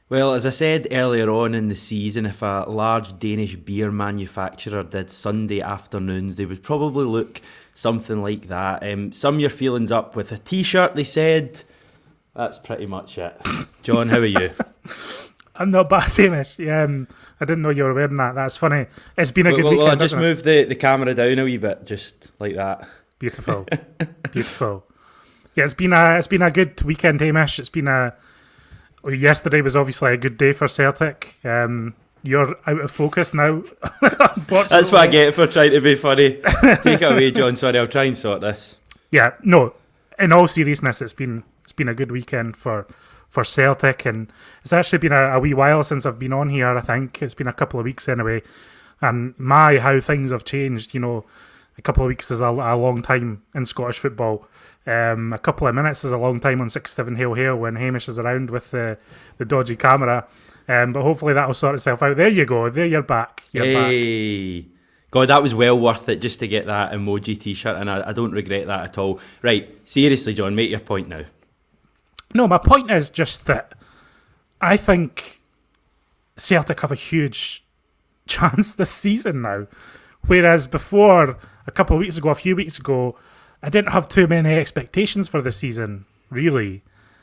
Well, as I said earlier on in the season, if a large Danish beer manufacturer did Sunday afternoons, they would probably look something like that. Sum your feelings up with a t-shirt, they said. That's pretty much it. John, how are you? I'm not bad, Hamish. Yeah, I didn't know you were wearing that. That's funny. It's been a good Well, I weekend, just hasn't it? moved the camera down a wee bit, just like that. Beautiful, beautiful. Yeah, it's been a good weekend, Hamish. Yesterday was obviously a good day for Celtic. You're out of focus now, unfortunately. That's what I get for trying to be funny. Take it away, John. Sorry, I'll try and sort this. Yeah, no. In all seriousness, it's been a good weekend for Celtic, and it's actually been a wee while since I've been on here. I think it's been a couple of weeks anyway, and how things have changed. A couple of weeks is a long time in Scottish football. A couple of minutes is a long time on 6-7 Hail Hail when Hamish is around with the dodgy camera. But hopefully that'll sort itself out. There you go. There you're back. You're back. God, that was well worth it just to get that emoji t-shirt, and I don't regret that at all. Right, seriously, John, make your point now. No, my point is just that I think Celtic have a huge chance this season now. Whereas before, a few weeks ago, I didn't have too many expectations for the season, really.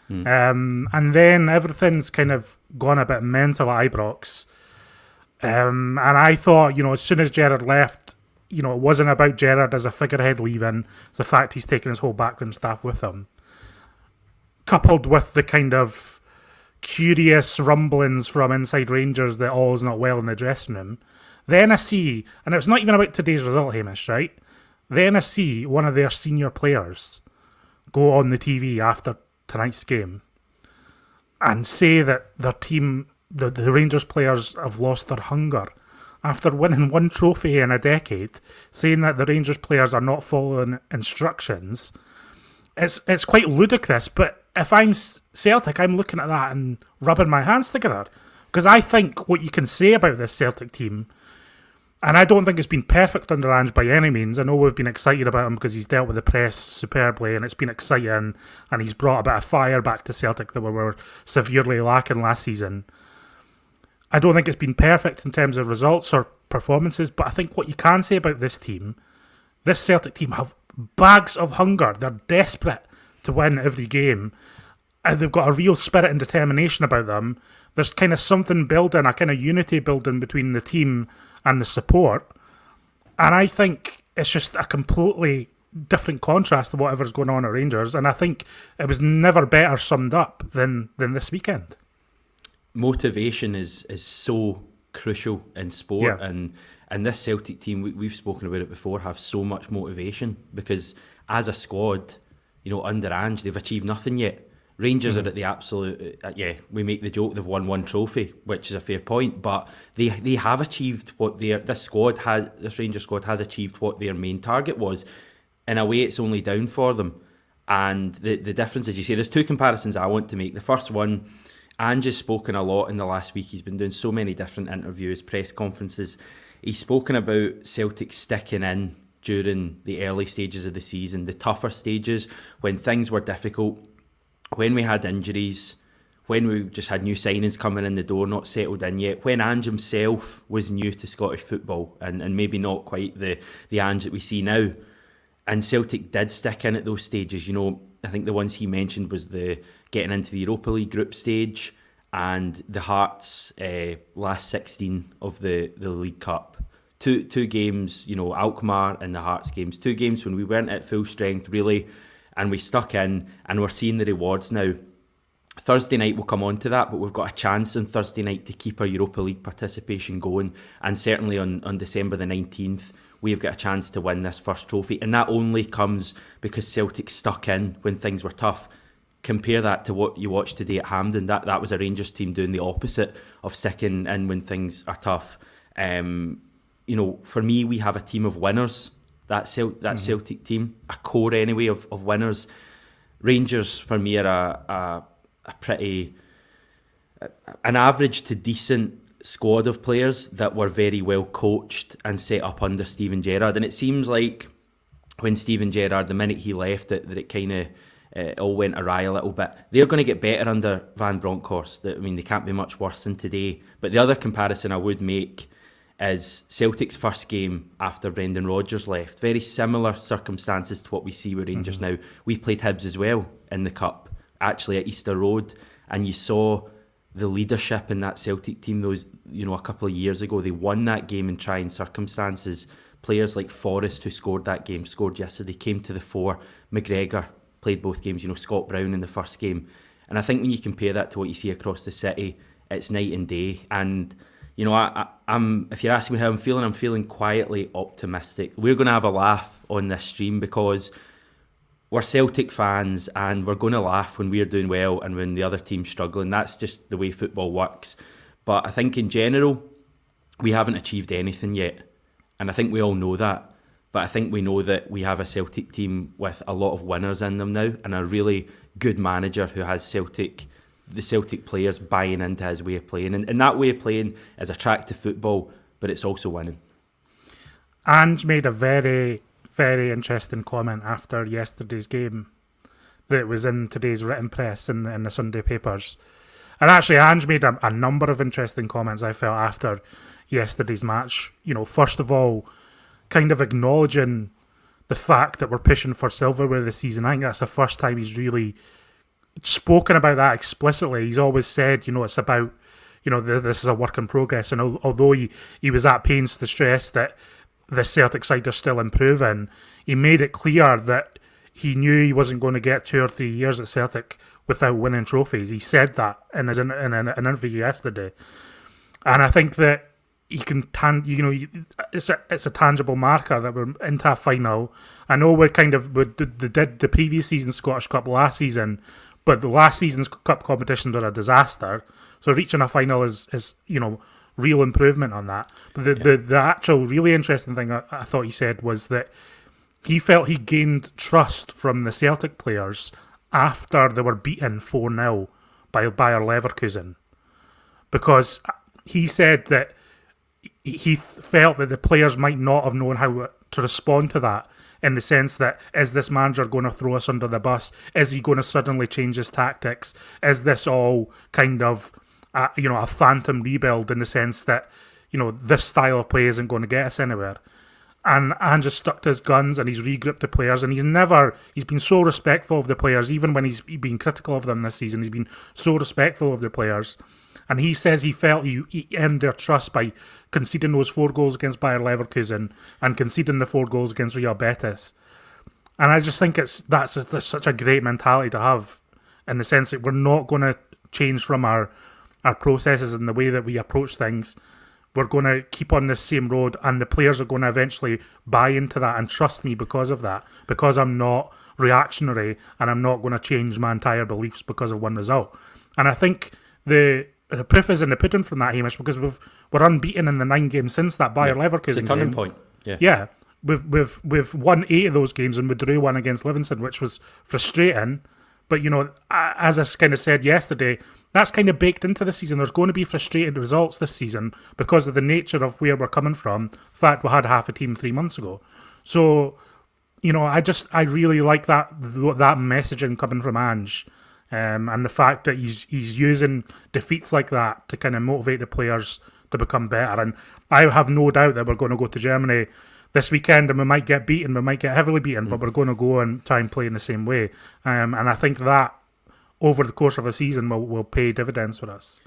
And then everything's kind of gone a bit mental at Ibrox. And I thought, as soon as Gerrard left, it wasn't about Gerrard as a figurehead leaving. It's the fact he's taken his whole backroom staff with him. Coupled with the kind of curious rumblings from inside Rangers that all's not well in the dressing room. Then I see, and it's not even about today's result, Hamish, right? Then I see one of their senior players go on the TV after tonight's game and say that their team, the Rangers players, have lost their hunger after winning one trophy in a decade, saying that the Rangers players are not following instructions. It's quite ludicrous, but if I'm Celtic, I'm looking at that and rubbing my hands together. Because I think what you can say about this Celtic team, and I don't think it's been perfect under Ange by any means. I know we've been excited about him because he's dealt with the press superbly and it's been exciting, and he's brought a bit of fire back to Celtic that we were severely lacking last season. I don't think it's been perfect in terms of results or performances, but I think what you can say about this Celtic team have bags of hunger. They're desperate to win every game. And they've got a real spirit and determination about them. There's kind of something building, a kind of unity building between the team and the support. And I think it's just a completely different contrast to whatever's going on at Rangers. And I think it was never better summed up than this weekend. Motivation is so crucial in sport, Yeah. and this Celtic team, we've spoken about it before, have so much motivation because as a squad, under Ange, they've achieved nothing yet. Rangers are at the absolute, we make the joke they've won one trophy, which is a fair point, but they have achieved what this Rangers squad has achieved what their main target was. In a way, it's only down for them. And the difference, as you say, there's two comparisons I want to make. The first one, Ange has spoken a lot in the last week. He's been doing so many different interviews, press conferences. He's spoken about Celtic sticking in during the early stages of the season, the tougher stages, when things were difficult, when we had injuries, when we just had new signings coming in the door, not settled in yet, when Ange himself was new to Scottish football and maybe not quite the Ange that we see now. And Celtic did stick in at those stages. I think the ones he mentioned was the getting into the Europa League group stage and the Hearts last 16 of the League Cup. Two games, Alkmaar and the Hearts games. 2 games when we weren't at full strength, really, and we stuck in, and we're seeing the rewards now. Thursday night, we'll come on to that, but we've got a chance on Thursday night to keep our Europa League participation going, and certainly on December the 19th, we've got a chance to win this first trophy, and that only comes because Celtic stuck in when things were tough. Compare that to what you watched today at Hampden. That was a Rangers team doing the opposite of sticking in when things are tough. For me, we have a team of winners. That Celtic team, a core anyway of winners. Rangers for me are an average to decent squad of players that were very well coached and set up under Steven Gerrard. And it seems like when Steven Gerrard, the minute he left, that it kind of it all went awry a little bit. They're going to get better under Van Bronckhorst. I mean, they can't be much worse than today. But the other comparison I would make is Celtic's first game after Brendan Rodgers left. Very similar circumstances to what we see with Rangers now. We played Hibs as well in the Cup, actually at Easter Road, and you saw the leadership in that Celtic team those, a couple of years ago. They won that game in trying circumstances. Players like Forrest, who scored that game, scored yesterday, came to the fore. McGregor played both games, Scott Brown in the first game. And I think when you compare that to what you see across the city, it's night and day. And I'm if you're asking me how I'm feeling quietly optimistic. We're going to have a laugh on this stream because we're Celtic fans and we're going to laugh when we're doing well and when the other team's struggling. That's just the way football works. But I think in general, we haven't achieved anything yet. And I think we all know that. But I think we know that we have a Celtic team with a lot of winners in them now and a really good manager who has the Celtic players buying into his way of playing. And that way of playing is attractive football, but it's also winning. Ange made a very, very interesting comment after yesterday's game that was in today's written press in the Sunday papers. And actually, Ange made a number of interesting comments, I felt, after yesterday's match. First of all, kind of acknowledging the fact that we're pushing for silverware this season. I think that's the first time he's really spoken about that explicitly. He's always said, it's about, this is a work in progress. And although he was at pains to stress that the Celtic side are still improving, he made it clear that he knew he wasn't going to get 2 or 3 years at Celtic without winning trophies. He said that in an interview yesterday. And I think that he can, it's a tangible marker that we're into a final. I know we did the previous season's Scottish Cup last season, but the last season's cup competitions were a disaster. So reaching a final is real improvement on that. But the actual really interesting thing I thought he said was that he felt he gained trust from the Celtic players after they were beaten 4-0 by Bayer Leverkusen, because he said that he felt that the players might not have known how to respond to that, in the sense that, is this manager going to throw us under the bus? Is he going to suddenly change his tactics? Is this all kind of a phantom rebuild, in the sense that this style of play isn't going to get us anywhere? And Ange has stuck to his guns and he's regrouped the players, and he's been so respectful of the players, even when he's been critical of them this season. He's been so respectful of the players. And he says he felt he earned their trust by conceding those 4 goals against Bayer Leverkusen and conceding the 4 goals against Real Betis. And I just think that's such a great mentality to have, in the sense that we're not going to change from our processes and the way that we approach things. We're going to keep on this same road, and the players are going to eventually buy into that and trust me because of that, because I'm not reactionary and I'm not going to change my entire beliefs because of one result. And I think the proof is in the pudding from that, Hamish, because we're unbeaten in the 9 games since that Bayer Leverkusen It's a turning game. point. Yeah. We've won 8 of those games and we drew 1 against Livingston, which was frustrating. But, as I kind of said yesterday, that's kind of baked into the season. There's going to be frustrated results this season because of the nature of where we're coming from. The fact we had half a team 3 months ago. So, I really like that messaging coming from Ange. And the fact that he's using defeats like that to kind of motivate the players to become better. And I have no doubt that we're going to go to Germany this weekend and we might get beaten, we might get heavily beaten, but we're going to go and try and play in the same way. And I think that over the course of a season will pay dividends for us.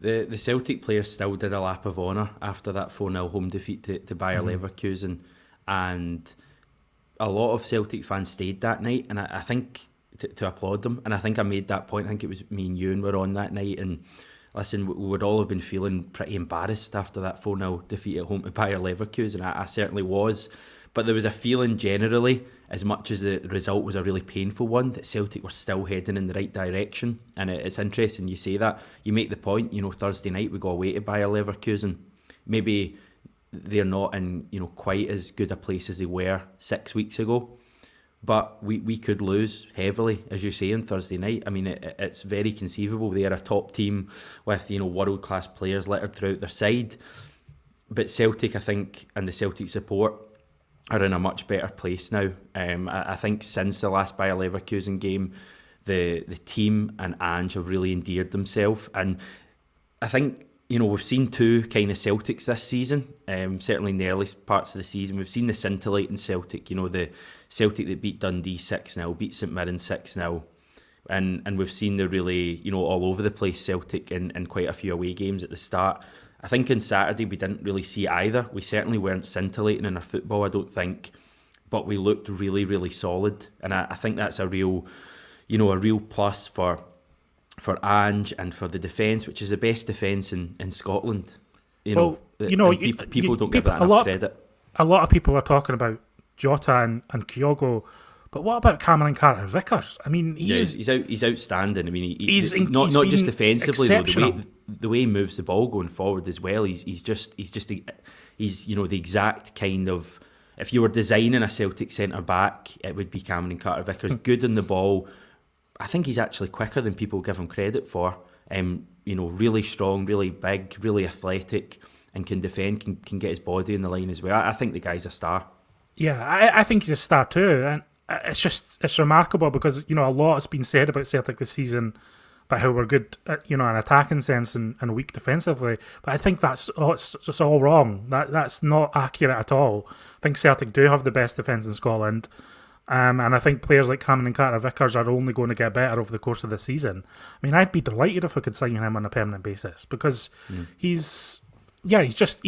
The Celtic players still did a lap of honour after that 4-0 home defeat to Bayer Leverkusen. And a lot of Celtic fans stayed that night, and I think to applaud them. And I think I made that point. I think it was me and you and were on that night. And listen, we would all have been feeling pretty embarrassed after that 4-0 defeat at home to Bayer Leverkusen. I certainly was. But there was a feeling generally, as much as the result was a really painful one, that Celtic were still heading in the right direction. And it's interesting you say that. You make the point, Thursday night we go away to Bayer Leverkusen. Maybe they're not in quite as good a place as they were 6 weeks ago. But we could lose heavily, as you say, on Thursday night. I mean, it's very conceivable. They're a top team with, world-class players littered throughout their side. But Celtic, I think, and the Celtic support are in a much better place now. I think since the last Bayer Leverkusen game, the team and Ange have really endeared themselves, and I think, you know, we've seen two kind of Celtics this season. Certainly in the early parts of the season, we've seen the scintillating Celtic. You know, the Celtic that beat Dundee 6-0, beat St Mirren 6-0, and we've seen the really, you know, all over the place Celtic in quite a few away games at the start. I think on Saturday we didn't really see either. We certainly weren't scintillating in our football, I don't think, but we looked really, really solid, and I think that's a real, you know, a real plus for Ange and for the defence, which is the best defence in Scotland. People don't give that enough credit. A lot of people are talking about Jota and Kyogo, but what about Cameron Carter-Vickers? I mean, he's outstanding. I mean, he's not just defensively though. The way he moves the ball going forward as well. He's you know, the exact kind of, if you were designing a Celtic centre back, it would be Cameron Carter-Vickers. Good on the ball. I think he's actually quicker than people give him credit for. You know, really strong, really big, really athletic, and can defend, can get his body in the line as well. I think the guy's a star. Yeah, I think he's a star too, and it's remarkable because, you know, a lot has been said about Celtic this season about how we're good, you know, in attacking sense and weak defensively. But I think it's all wrong. That's not accurate at all. I think Celtic do have the best defence in Scotland. And I think players like Cameron Carter-Vickers are only going to get better over the course of the season. I mean, I'd be delighted if we could sign him on a permanent basis because he's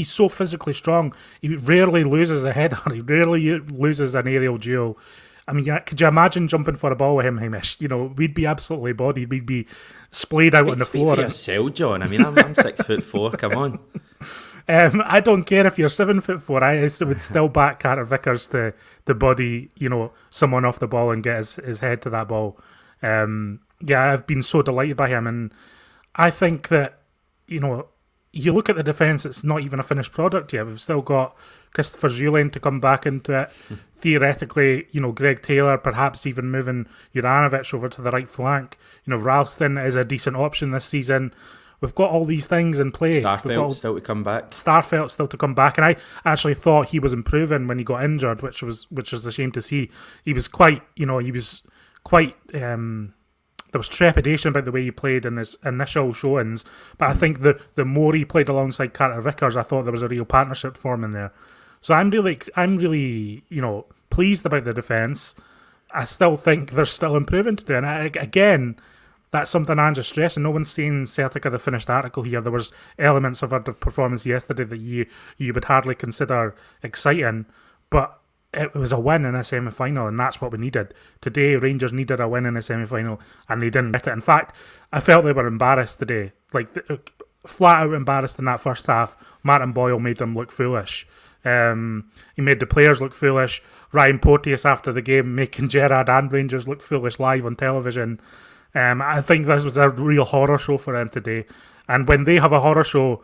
so physically strong. He rarely loses a header. He rarely loses an aerial duel. I mean, could you imagine jumping for a ball with him, Hamish? You know, we'd be absolutely bodied. We'd be splayed out on the floor. Speak for yourself, John. I mean, I'm 6'4". Come on. I don't care if you're 7'4". I would still back Carter-Vickers to the body, you know, someone off the ball and get his head to that ball. I've been so delighted by him, and I think that, you know, you look at the defence, it's not even a finished product yet. We've still got Christopher Zuelen to come back into it. Theoretically, you know, Greg Taylor, perhaps even moving Juranovic over to the right flank. You know, Ralston is a decent option this season. We've got all these things in play. Starfelt's still to come back. Starfelt's still to come back, and I actually thought he was improving when he got injured, which was a shame to see. He was quite. There was trepidation about the way he played in his initial showings, but I think the more he played alongside Carter-Vickers, I thought there was a real partnership forming there. So I'm really, you know, pleased about the defence. I still think there's still improving to do, and again, that's something Ange is stressing. No one's saying Celtic are the finished article here. There was elements of our performance yesterday that you would hardly consider exciting, but it was a win in a semi-final, and that's what we needed. Today, Rangers needed a win in a semi-final, and they didn't get it. In fact, I felt they were embarrassed today. Like, flat out embarrassed in that first half. Martin Boyle made them look foolish. He made the players look foolish. Ryan Porteous, after the game, making Gerrard and Rangers look foolish live on television. I think this was a real horror show for them today. And when they have a horror show,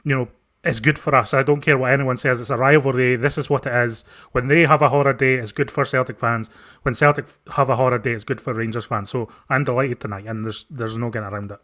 you know, it's good for us. I don't care what anyone says. It's a rivalry. This is what it is. When they have a horror day, it's good for Celtic fans. When Celtic have a horror day, it's good for Rangers fans. So I'm delighted tonight, and there's no getting around it.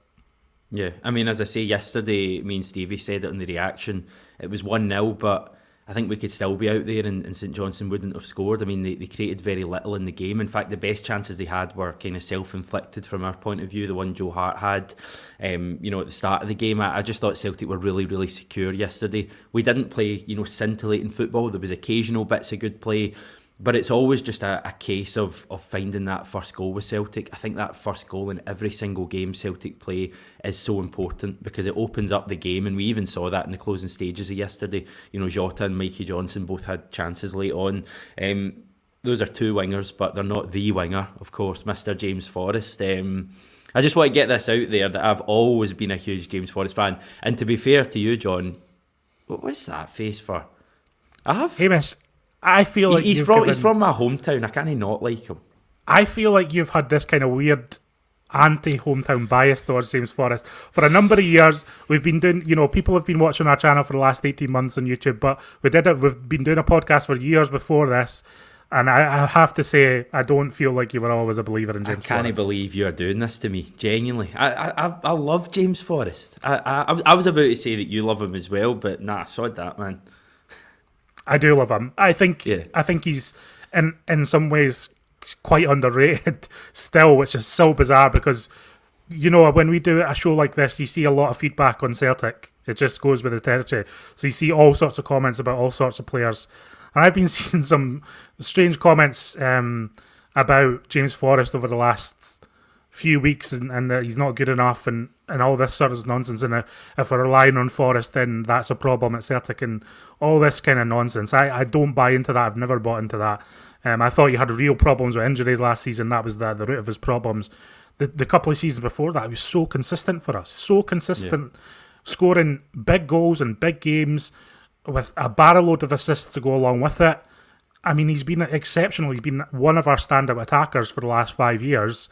Yeah, I mean, as I say, yesterday, me and Stevie said it on the reaction. It was 1-0, but I think we could still be out there, and St Johnstone wouldn't have scored. I mean, they created very little in the game. In fact, the best chances they had were kind of self-inflicted from our point of view. The one Joe Hart had, you know, at the start of the game. I just thought Celtic were really, really secure yesterday. We didn't play, you know, scintillating football. There was occasional bits of good play, but it's always just a case of finding that first goal with Celtic. I think that first goal in every single game Celtic play is so important because it opens up the game, and we even saw that in the closing stages of yesterday. You know, Jota and Mikey Johnson both had chances late on. Those are two wingers, but they're not the winger, of course, Mr. James Forrest. I just want to get this out there that I've always been a huge James Forrest fan. And to be fair to you, John, what's that face for? I have... Hamish, I feel like he's from my hometown. I can't not like him. I feel like you've had this kind of weird anti-hometown bias towards James Forrest for a number of years. We've been doing, you know, people have been watching our channel for the last 18 months on YouTube, but we've been doing a podcast for years before this, and I have to say, I don't feel like you were always a believer in James Forrest. I can't believe you're doing this to me, genuinely. I love James Forrest. I was about to say that you love him as well, but nah, sod that, man. I do love him. I think Yeah. he's in some ways quite underrated still, which is so bizarre because when we do a show like this, you see a lot of feedback on Celtic. It just goes with the territory. So you see all sorts of comments about all sorts of players. And I've been seeing some strange comments about James Forrest over the last few weeks and that he's not good enough and all this sort of nonsense. And if we're relying on Forrest, then that's a problem at Celtic and all this kind of nonsense. I don't buy into that. I've never bought into that. I thought he had real problems with injuries last season. That was the root of his problems. The couple of seasons before that, he was so consistent for us. So consistent, scoring big goals in big games with a barrel load of assists to go along with it. I mean, he's been exceptional. He's been one of our standout attackers for the last 5 years.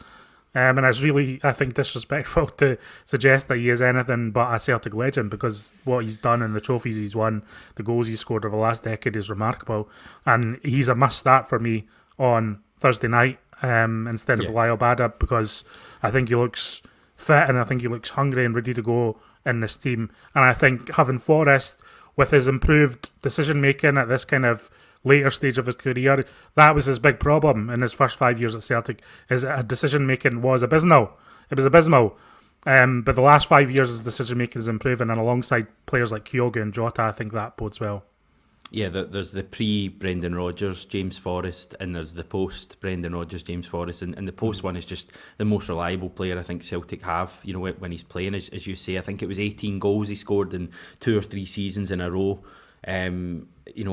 And it's really, I think, disrespectful to suggest that he is anything but a Celtic legend because what he's done and the trophies he's won, the goals he's scored over the last decade is remarkable. And he's a must-start for me on Thursday night instead of Lyle Bada because I think he looks fit and I think he looks hungry and ready to go in this team. And I think having Forrest with his improved decision-making at this kind of later stage of his career, that was his big problem in his first 5 years at Celtic. His decision-making was abysmal. It was abysmal. But the last 5 years his decision-making is improving, and alongside players like Kyogo and Jota, I think that bodes well. Yeah, there's the pre-Brendan Rodgers, James Forrest, and there's the post-Brendan Rodgers, James Forrest. And the post one is just the most reliable player I think Celtic have, when he's playing, as you say. I think it was 18 goals he scored in 2 or 3 seasons in a row.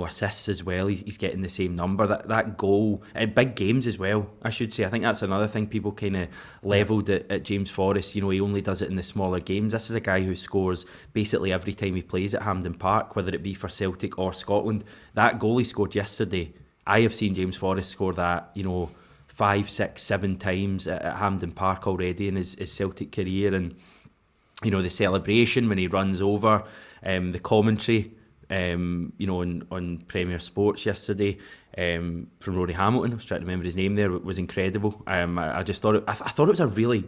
Assists as well. He's getting the same number. That goal in big games as well, I should say. I think that's another thing people kind of levelled at James Forrest. He only does it in the smaller games. This is a guy who scores basically every time he plays at Hampden Park, whether it be for Celtic or Scotland. That goal he scored yesterday, I have seen James Forrest score that 5, 6, 7 times at Hampden Park already in his Celtic career. And the celebration when he runs over, the commentary on Premier Sports yesterday from Rory Hamilton, I was trying to remember his name there, it was incredible. I just thought I thought it was a really,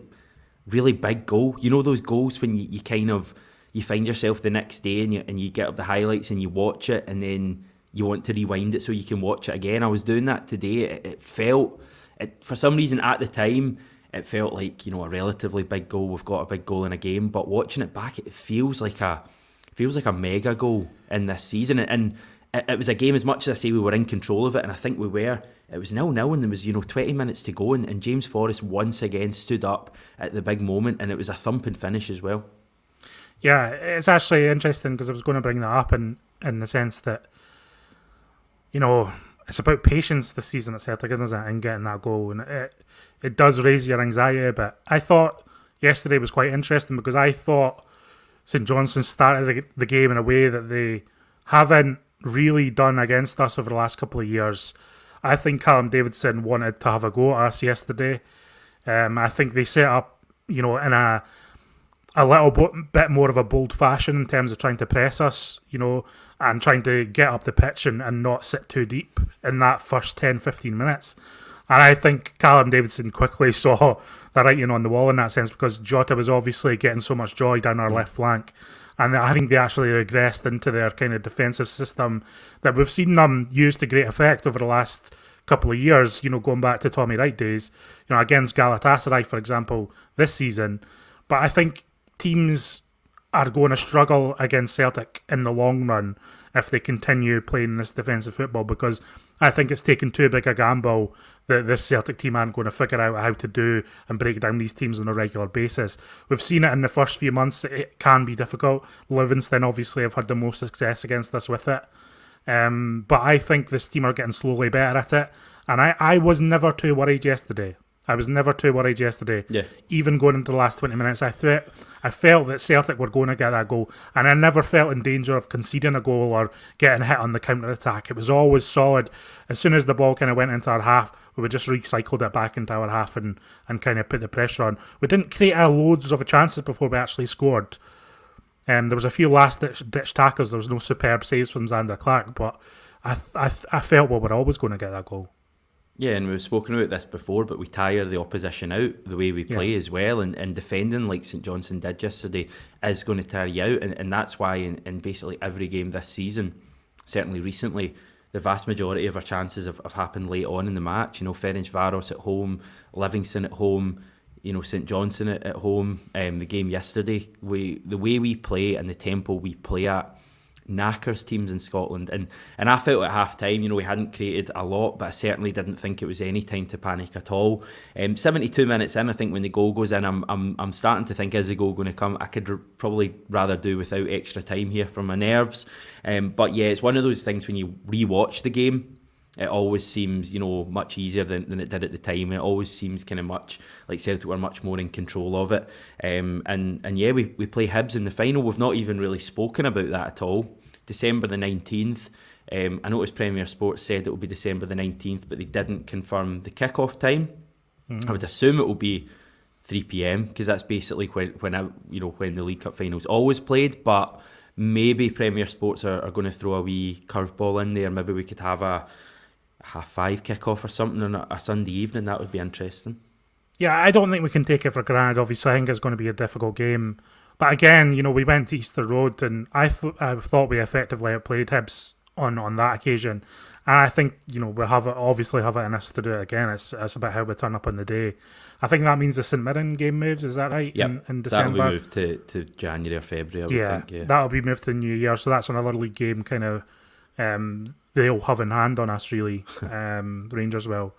really big goal. Those goals when you kind of you find yourself the next day and you get up the highlights and you watch it and then you want to rewind it so you can watch it again. I was doing that today. It felt, for some reason at the time, it felt like a relatively big goal. We've got a big goal in a game, but watching it back, it feels like a mega goal in this season. And it was a game, as much as I say we were in control of it, and I think we were, it was 0-0 and there was 20 minutes to go, and James Forrest once again stood up at the big moment, and it was a thumping finish as well. Yeah, it's actually interesting because I was going to bring that up in the sense that it's about patience this season at Celtic, isn't it, and getting that goal, and it does raise your anxiety a bit. I thought yesterday was quite interesting because I thought St Johnstone started the game in a way that they haven't really done against us over the last couple of years. I think Callum Davidson wanted to have a go at us yesterday. I think they set up, in a little bit more of a bold fashion in terms of trying to press us, and trying to get up the pitch and not sit too deep in that first 10-15 minutes. And I think Callum Davidson quickly saw the writing on the wall in that sense because Jota was obviously getting so much joy down our left flank. And I think they actually regressed into their kind of defensive system that we've seen them use to great effect over the last couple of years, going back to Tommy Wright days, against Galatasaray, for example, this season. But I think teams are going to struggle against Celtic in the long run if they continue playing this defensive football because I think it's taken too big a gamble that this Celtic team aren't going to figure out how to do and break down these teams on a regular basis. We've seen it in the first few months. It can be difficult. Livingston obviously have had the most success against us with it. But I think this team are getting slowly better at it. And I was never too worried yesterday. Yeah. Even going into the last 20 minutes, I felt that Celtic were going to get that goal, and I never felt in danger of conceding a goal or getting hit on the counter-attack. It was always solid. As soon as the ball kind of went into our half, we would just recycled it back into our half and kind of put the pressure on. We didn't create loads of chances before we actually scored. There was a few last-ditch tackles. There was no superb saves from Xander Clark, but I felt we were always going to get that goal. Yeah, and we've spoken about this before, but we tire the opposition out the way we play as well, and defending like St Johnstone did yesterday is going to tire you out, and that's why in basically every game this season, certainly recently, the vast majority of our chances have happened late on in the match. Ferencvaros at home, Livingston at home, St Johnstone at home. The game yesterday, the way we play and the tempo we play at knackers teams in Scotland. And I felt at half time, we hadn't created a lot, but I certainly didn't think it was any time to panic at all. 72 minutes in, I think when the goal goes in, I'm starting to think, is the goal going to come? I could probably rather do without extra time here for my nerves. But yeah, it's one of those things when you rewatch the game, it always seems, much easier than it did at the time. It always seems kind of much like Celtic were much more in control of it. And yeah, we play Hibs in the final. We've not even really spoken about that at all. December the 19th. I noticed Premier Sports said it will be December the 19th, but they didn't confirm the kick-off time. I would assume it will be 3 p.m. because that's basically when the League Cup finals always played. But maybe Premier Sports are going to throw a wee curveball in there. Maybe we could have a 5:30 kick-off or something on a Sunday evening. That would be interesting. Yeah, I don't think we can take it for granted. Obviously, I think it's going to be a difficult game. But again, we went to Easter Road, and I thought we effectively outplayed Hibs on that occasion. And I think, we obviously have it in us to do it again. It's about how we turn up on the day. I think that means the St Mirren game moves, is that right? Yep. In December? That'll be moved to January or February, I would think. Yeah, that'll be moved to the New Year. So that's another league game kind of they'll have in hand on us, really. Rangers will.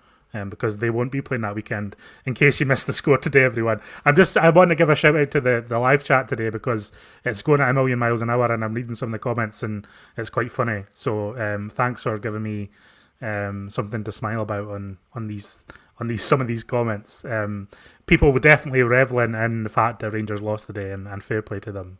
Because they won't be playing that weekend. In case you missed the score today, everyone, I want to give a shout out to the live chat today because it's going at a million miles an hour, and I'm reading some of the comments and it's quite funny. So thanks for giving me something to smile about on some of these comments. People were definitely reveling in the fact that Rangers lost today, and fair play to them.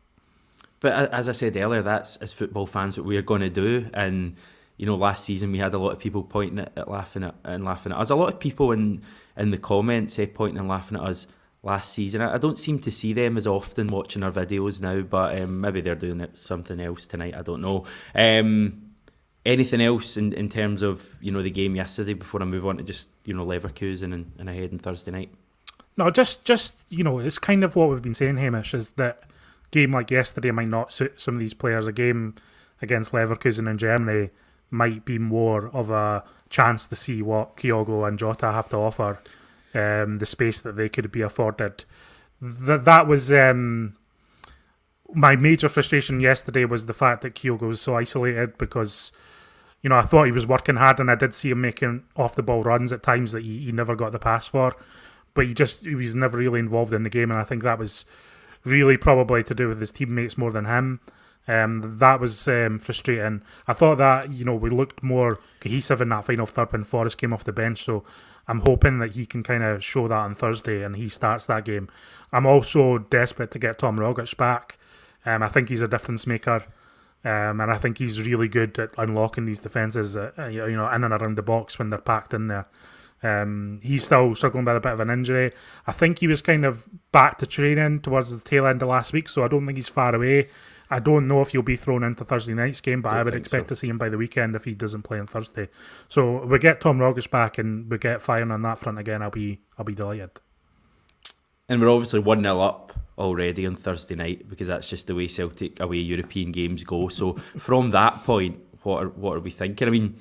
But as I said earlier, that's as football fans what we're going to do. And last season we had a lot of people pointing at laughing at us. A lot of people in the comments pointing and laughing at us last season. I don't seem to see them as often watching our videos now, but maybe they're doing something else tonight. I don't know. Anything else in terms of the game yesterday before I move on to just Leverkusen and ahead on Thursday night? No, just it's kind of what we've been saying, Hamish, is that game like yesterday might not suit some of these players. A game against Leverkusen in Germany might be more of a chance to see what Kyogo and Jota have to offer, the space that they could be afforded. That was my major frustration yesterday, was the fact that Kyogo was so isolated because, I thought he was working hard, and I did see him making off-the-ball runs at times that he never got the pass for, but he was never really involved in the game, and I think that was really probably to do with his teammates more than him. That was frustrating. I thought that we looked more cohesive in that final third when Forrest came off the bench, so I'm hoping that he can kind of show that on Thursday and he starts that game. I'm also desperate to get Tom Rogic back. I think he's a difference maker, and I think he's really good at unlocking these defences in and around the box when they're packed in there. He's still struggling with a bit of an injury. I think he was kind of back to training towards the tail end of last week, so I don't think he's far away. I don't know if he'll be thrown into Thursday night's game, but I would expect to see him by the weekend if he doesn't play on Thursday. So we get Tom Rogic back and we get firing on that front again. I'll be delighted. And we're obviously 1-0 up already on Thursday night because that's just the way Celtic away European games go. So from that point, what are we thinking? I mean,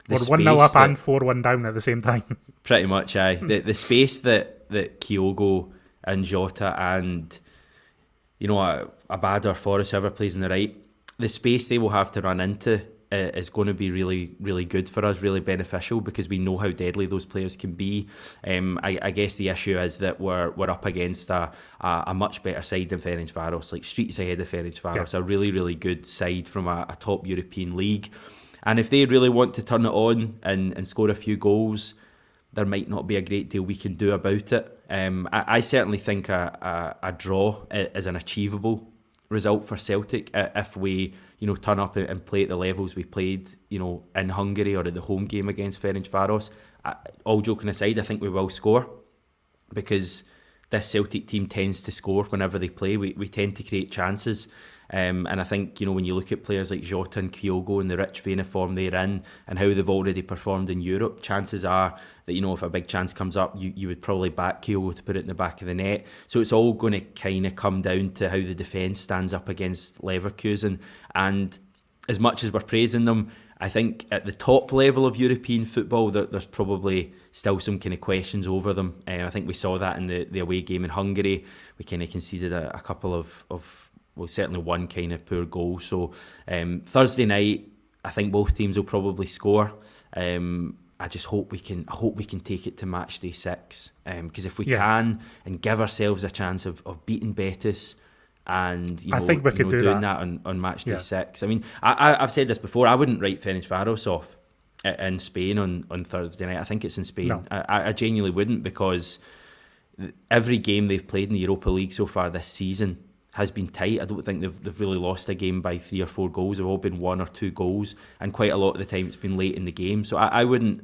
we're 1-0 up and 4-1 down at the same time. Pretty much, aye. The space that Kyogo and Jota and Abad or Forrest, whoever plays on the right, the space they will have to run into is going to be really, really good for us, really beneficial because we know how deadly those players can be. I guess the issue is that we're up against a much better side than Ferencvaros, like streets ahead of Ferencvaros, a really, really good side from a top European league. And if they really want to turn it on and score a few goals, there might not be a great deal we can do about it. I certainly think a draw is an achievable result for Celtic if we turn up and play at the levels we played in Hungary or at the home game against Ferencvaros. All joking aside, I think we will score because this Celtic team tends to score whenever they play. We tend to create chances. And I think, when you look at players like Jota and Kyogo and the rich vein of form they're in and how they've already performed in Europe, chances are that, if a big chance comes up, you would probably back Kyogo to put it in the back of the net. So it's all going to kind of come down to how the defence stands up against Leverkusen. And as much as we're praising them, I think at the top level of European football, there's probably still some kind of questions over them. I think we saw that in the away game in Hungary. We kind of conceded a couple of well, certainly one kind of poor goal. So Thursday night, I think both teams will probably score. I just hope we can take it to match day 6. Because if we can and give ourselves a chance of beating Betis, and I think we could do doing that on match day 6. I mean, I've said this before. I wouldn't write Ferencvaros off in Spain on Thursday night. I think it's in Spain. No. I genuinely wouldn't, because every game they've played in the Europa League so far this season has been tight. I don't think they've really lost a game by 3 or 4 goals. They've all been 1 or 2 goals, and quite a lot of the time it's been late in the game. So I wouldn't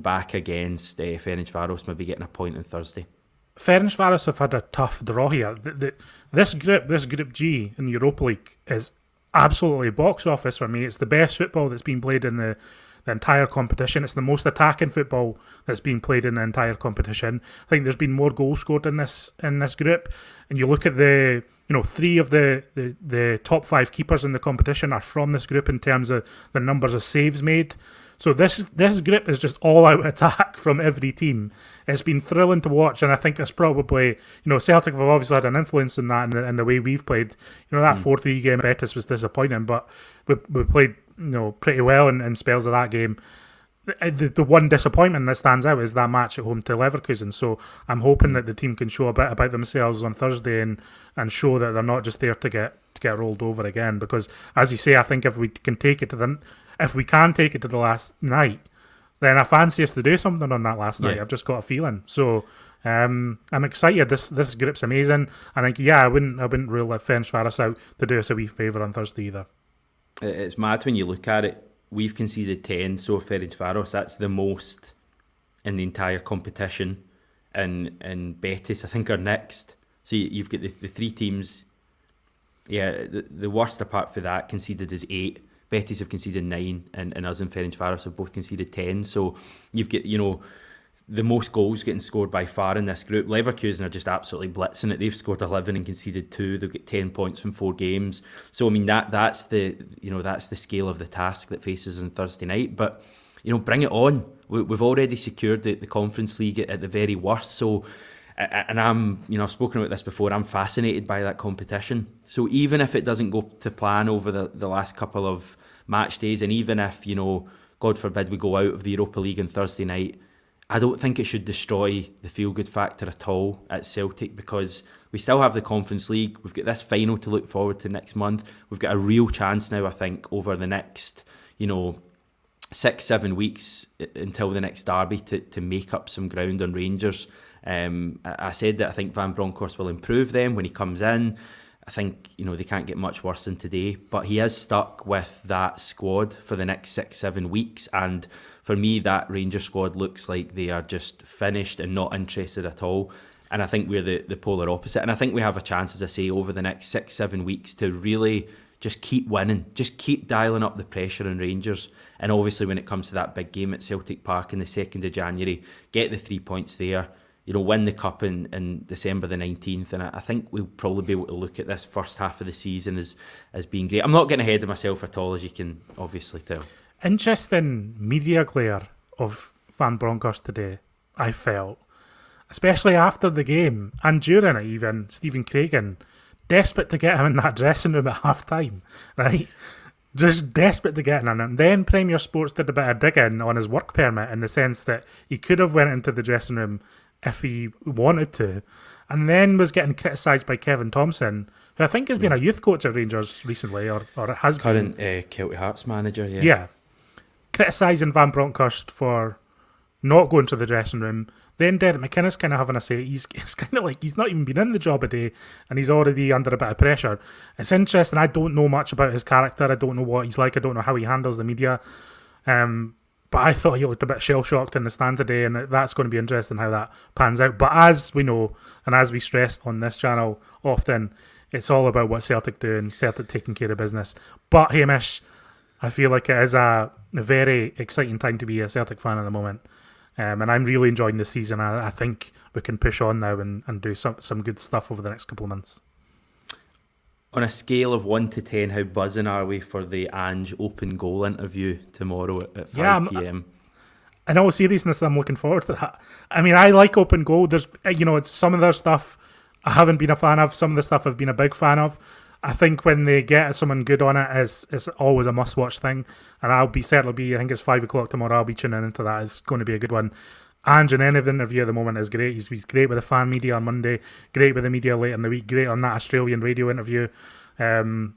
back against Ferencvaros maybe getting a point on Thursday. Ferencvaros have had a tough draw here. This group G in the Europa League is absolutely box office for me. It's the best football that's been played in the entire competition. It's the most attacking football that's been played in the entire competition. I think there's been more goals scored in this group. And you look at the 3 of the top 5 keepers in the competition are from this group in terms of the numbers of saves made. So this group is just all-out attack from every team. It's been thrilling to watch, and I think it's probably, Celtic have obviously had an influence in that in the way we've played. That 4-3 game at Betis was disappointing, but we played pretty well in spells of that game. The one disappointment that stands out is that match at home to Leverkusen. So I'm hoping that the team can show a bit about themselves on Thursday and show that they're not just there to get rolled over again. Because, as you say, I think if we can take it to the last night, then I fancy us to do something on that last night. I've just got a feeling. So I'm excited. This group's amazing. I think I wouldn't rule Ferencvaros out to do us a wee favour on Thursday either. It's mad when you look at it. We've conceded 10, so Ferencvaros, that's the most in the entire competition. And Betis, I think, are next. So you've got the 3 teams. Yeah, the worst apart from that conceded is 8. Betis have conceded 9, and us and Ferencvaros have both conceded 10. So you've got, the most goals getting scored by far in this group. Leverkusen are just absolutely blitzing it. They've scored 11 and conceded 2. They've got 10 points from 4 games. So I mean that's the scale of the task that faces on Thursday night. But bring it on. We've already secured the Conference League at the very worst. So, and I'm I've spoken about this before. I'm fascinated by that competition. So even if it doesn't go to plan over the last couple of match days, and even if God forbid we go out of the Europa League on Thursday night, I don't think it should destroy the feel-good factor at all at Celtic, because we still have the Conference League. We've got this final to look forward to next month. We've got a real chance now, I think, over the next, 6-7 weeks until the next derby to make up some ground on Rangers. I said that I think Van Bronckhorst will improve them when he comes in. I think, they can't get much worse than today, but he is stuck with that squad for the next 6-7 weeks. And for me, that Rangers squad looks like they are just finished and not interested at all. And I think we're the polar opposite. And I think we have a chance, as I say, over the next 6-7 weeks to really just keep winning, just keep dialing up the pressure on Rangers. And obviously when it comes to that big game at Celtic Park on the 2nd of January, get the 3 points there. Win the Cup in December the 19th, and I think we'll probably be able to look at this first half of the season as being great. I'm not getting ahead of myself at all, as you can obviously tell. Interesting media glare of Van Bronckhorst today, I felt. Especially after the game, and during it even, Stephen Craigan, desperate to get him in that dressing room at half-time, right? Just desperate to get in. And then Premier Sports did a bit of digging on his work permit, in the sense that he could have went into the dressing room if he wanted to, and then was getting criticised by Kevin Thompson, who I think has been a youth coach at Rangers recently, or has current Celtic Hearts manager. Yeah, criticising Van Bronckhorst for not going to the dressing room. Then Derek McInnes kind of having a say. It's kind of like he's not even been in the job a day, and he's already under a bit of pressure. It's interesting. I don't know much about his character. I don't know what he's like. I don't know how he handles the media. But I thought he looked a bit shell-shocked in the stand today, and that's going to be interesting how that pans out. But as we know, and as we stress on this channel often, it's all about what Celtic do and Celtic taking care of business. But Hamish, I feel like it is a very exciting time to be a Celtic fan at the moment. And I'm really enjoying this season. I think we can push on now and do some good stuff over the next couple of months. On a scale of 1 to 10, how buzzing are we for the Ange open goal interview tomorrow at 5 p.m? In all seriousness, I'm looking forward to that. I mean, I like open goal. There's, it's some of their stuff I haven't been a fan of. Some of the stuff I've been a big fan of. I think when they get someone good on it, it's always a must-watch thing. And I think it's 5 o'clock tomorrow. I'll be tuning into that. It's going to be a good one. Ange in any of the interview at the moment is great. He's great with the fan media on Monday, great with the media later in the week, great on that Australian radio interview. I'm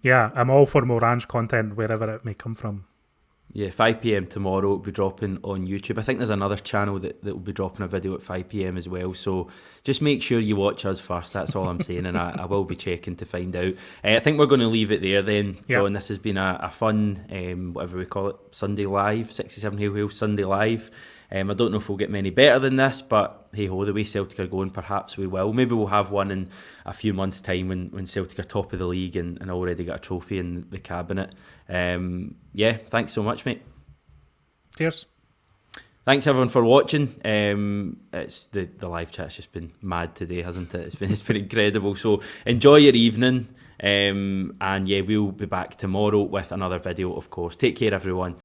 all for more Ange content wherever it may come from. Yeah, 5 p.m. tomorrow. It'll be dropping on YouTube. I think there's another channel that will be dropping a video at 5 p.m. as well. So just make sure you watch us first. That's all I'm saying, and I will be checking to find out. I think we're going to leave it there then, John. This has been a fun, whatever we call it, Sunday Live, 67 Hail Hail Sunday Live. I don't know if we'll get many better than this, but hey ho, the way Celtic are going, perhaps we will. Maybe we'll have one in a few months' time when Celtic are top of the league and already got a trophy in the cabinet. Thanks so much, mate. Cheers. Thanks everyone for watching. It's the live chat's just been mad today, hasn't it? It's been incredible. So enjoy your evening, and we'll be back tomorrow with another video, of course. Take care, everyone.